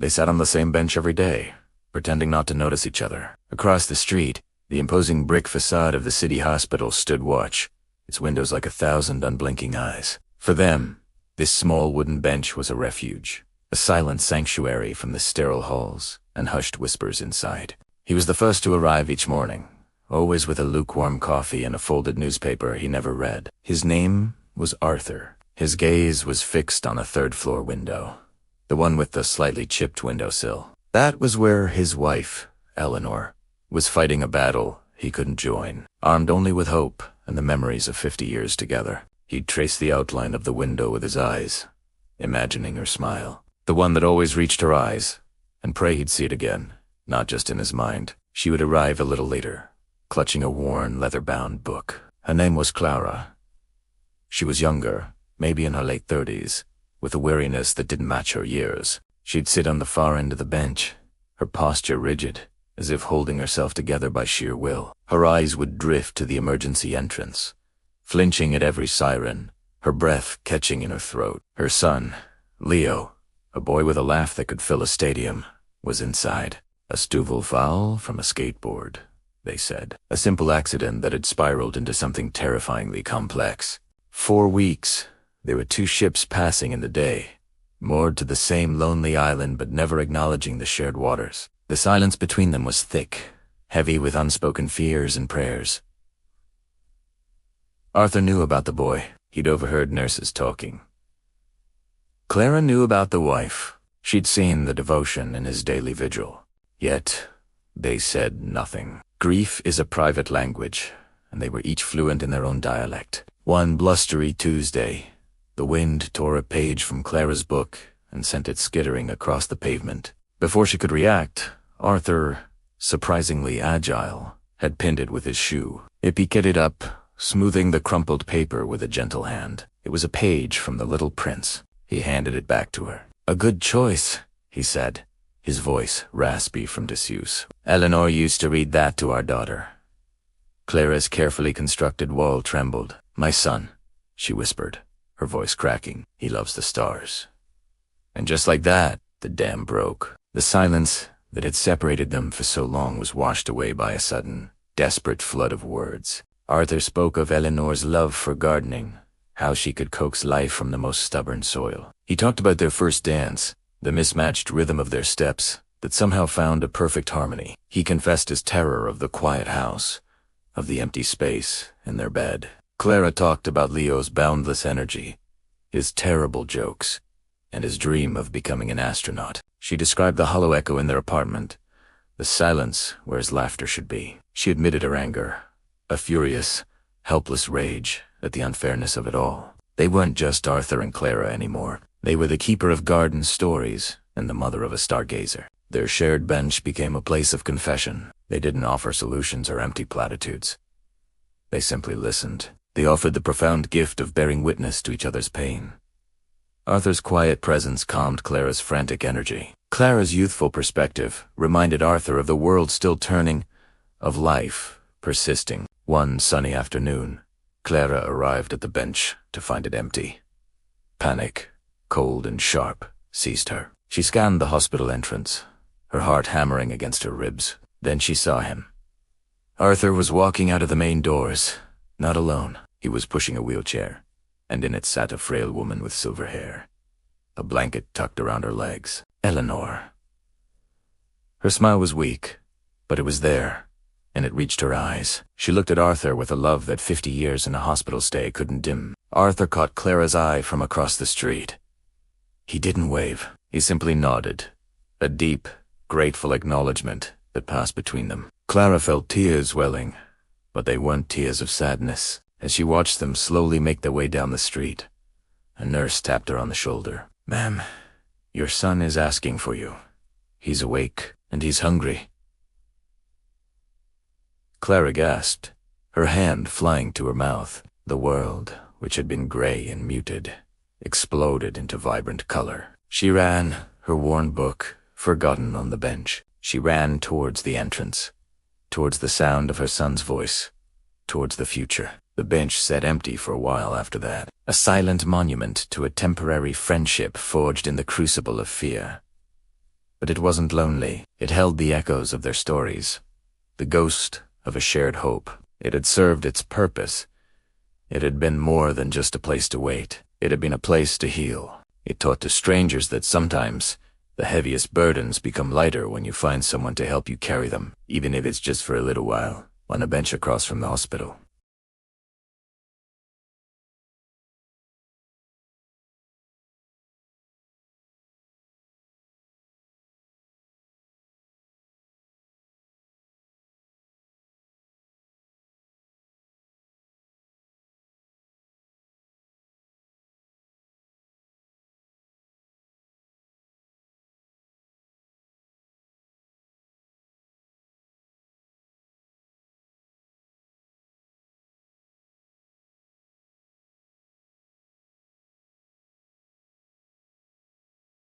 They sat on the same bench every day, pretending not to notice each other. Across the street, the imposing brick facade of the city hospital stood watch, its windows like 1,000 unblinking eyes. For them, this small wooden bench was a refuge, a silent sanctuary from the sterile halls and hushed whispers inside. He was the first to arrive each morning, always with a lukewarm coffee and a folded newspaper he never read. His name was Arthur. His gaze was fixed on a third-floor window, the one with the slightly chipped windowsill. That was where his wife, Eleanor, was fighting a battle he couldn't join. Armed only with hope and the memories of 50 years together, he'd trace the outline of the window with his eyes, imagining her smile, the one that always reached her eyes, and pray he'd see it again, not just in his mind. She would arrive a little later, clutching a worn, leather-bound book. Her name was Clara. She was younger, maybe in her late 30s, with a weariness that didn't match her years. She'd sit on the far end of the bench, her posture rigid, as if holding herself together by sheer will. Her eyes would drift to the emergency entrance, flinching at every siren, her breath catching in her throat. Her son, Leo, a boy with a laugh that could fill a stadium, was inside. A Stouffle foul from a skateboard, they said. A simple accident that had spiraled into something terrifyingly complex. 4 weeks, there were 2 ships passing in the day, moored to the same lonely island but never acknowledging the shared waters. The silence between them was thick, heavy with unspoken fears and prayers. Arthur knew about the boy. He'd overheard nurses talking. Clara knew about the wife. She'd seen the devotion in his daily vigil. Yet, they said nothing. Grief is a private language, and they were each fluent in their own dialect. One blustery Tuesday, the wind tore a page from Clara's book and sent it skittering across the pavement. Before she could react, Arthur, surprisingly agile, had pinned it with his shoe. It piqued it up, smoothing the crumpled paper with a gentle hand. It was a page from The Little Prince. He handed it back to her. "A good choice," he said, his voice raspy from disuse. "Eleanor used to read that to our daughter." Clara's carefully constructed wall trembled. "My son," she whispered, her voice cracking. "He loves the stars." And just like that, the dam broke. The silence that had separated them for so long was washed away by a sudden, desperate flood of words. Arthur spoke of Eleanor's love for gardening, how she could coax life from the most stubborn soil. He talked about their first dance, the mismatched rhythm of their steps that somehow found a perfect harmony. He confessed his terror of the quiet house, of the empty space in their bed. Clara talked about Leo's boundless energy, his terrible jokes, and his dream of becoming an astronaut. She described the hollow echo in their apartment, the silence where his laughter should be. She admitted her anger, a furious, helpless rage at the unfairness of it all. They weren't just Arthur and Clara anymore. They were the keeper of garden stories and the mother of a stargazer. Their shared bench became a place of confession. They didn't offer solutions or empty platitudes. They simply listened. They offered the profound gift of bearing witness to each other's pain. Arthur's quiet presence calmed Clara's frantic energy. Clara's youthful perspective reminded Arthur of the world still turning, of life persisting. One sunny afternoon, Clara arrived at the bench to find it empty. Panic, cold and sharp, seized her. She scanned the hospital entrance, her heart hammering against her ribs. Then she saw him. Arthur was walking out of the main doors, not alone. He was pushing a wheelchair, and in it sat a frail woman with silver hair, a blanket tucked around her legs. Eleanor. Her smile was weak, but it was there, and it reached her eyes. She looked at Arthur with a love that 50 years in a hospital stay couldn't dim. Arthur caught Clara's eye from across the street. He didn't wave. He simply nodded, a deep, grateful acknowledgement that passed between them. Clara felt tears welling, but they weren't tears of sadness. As she watched them slowly make their way down the street, a nurse tapped her on the shoulder. "Ma'am, your son is asking for you. He's awake, and he's hungry." Clara gasped, her hand flying to her mouth. The world, which had been gray and muted, exploded into vibrant color. She ran, her worn book forgotten on the bench. She ran towards the entrance, towards the sound of her son's voice, towards the future. The bench sat empty for a while after that, a silent monument to a temporary friendship forged in the crucible of fear. But it wasn't lonely. It held the echoes of their stories, the ghost of a shared hope. It had served its purpose. It had been more than just a place to wait. It had been a place to heal. It taught to strangers that sometimes the heaviest burdens become lighter when you find someone to help you carry them, even if it's just for a little while, on a bench across from the hospital.